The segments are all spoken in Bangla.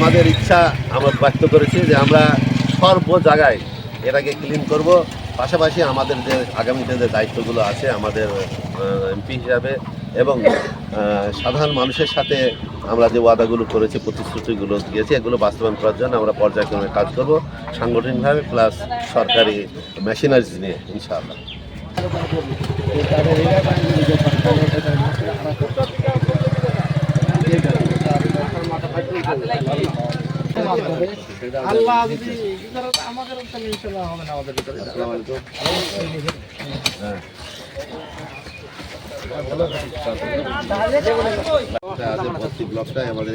আমাদের ইচ্ছা আমরা ব্যক্ত করেছি যে আমরা সর্ব জায়গায় এটাকে ক্লিন করব। পাশাপাশি আমাদের যে আগামীতে যে দায়িত্বগুলো আছে আমাদের এমপি হিসাবে এবং সাধারণ মানুষের সাথে আমরা যে ওয়াদাগুলো করেছি, প্রতিশ্রুতিগুলো দিয়েছি, এগুলো বাস্তবায়ন করার জন্য আমরা পর্যায়ক্রমে কাজ করব সাংগঠনিকভাবে প্লাস সরকারি মেশিনারিজ নিয়ে ইনশাআল্লাহ। আল্লাহ যদি আমাদের ইনশাআল্লাহ হবে না আমাদের ভিতরে। হ্যাঁ ব্লকটা আমাদের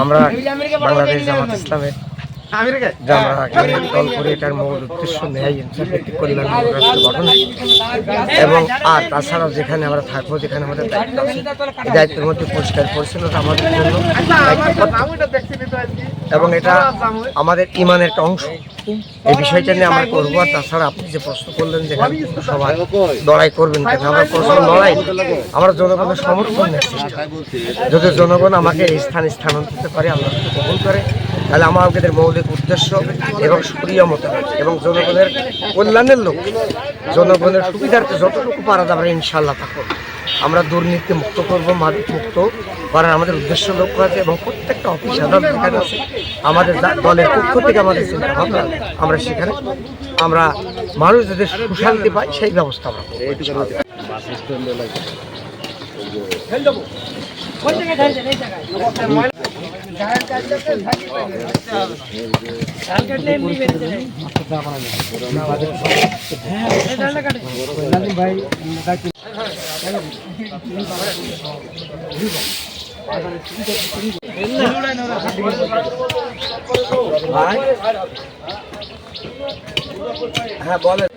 আমরা বাংলাদেশ জামাত ইসলামের দল করে এটার মূল উদ্দেশ্য ন্যায় ইনসাফ কল্যাণ গঠন এবং আর তাছাড়াও যেখানে আমরা থাকবো, যেখানে আমাদের দায়িত্ব আছে, দায়িত্বের মধ্যে পরিষ্কার পরিচ্ছন্নতা আমাদের জন্য এবং এটা আমাদের ইমানের একটা অংশ। এই বিষয়টা নিয়ে আমরা করবো। আর তাছাড়া আপনি যে প্রশ্ন করলেন যেখানে সবাই লড়াই করবেন কেন, আমরা প্রশ্ন লড়াই আমরা জনগণের সমর্থন নিচ্ছি। যদি জনগণ আমাকে এই স্থানে স্থানান্তরিত করে, আল্লাহ কবুল করে, তাহলে আমাদের মৌলিক উদ্দেশ্য এবং সক্রিয় মতো এবং জনগণের কল্যাণের লোক, জনগণের সুবিধার্থে যতটুকু পারা যাবে ইনশাআল্লাহ তা করব। আমরা দুর্নীতি মুক্ত করবো, মাদক মুক্ত করার আমাদের উদ্দেশ্য লক্ষ্য আছে এবং প্রত্যেকটা অফিস আদালত যেখানে আছে আমাদের দলের পক্ষ থেকে আমাদের চিন্তা ভাবনা, আমরা সেখানে আমরা মানুষ যাদের সুশান্তি পাই সেই ব্যবস্থা আমরা হ্যাঁ বলেন।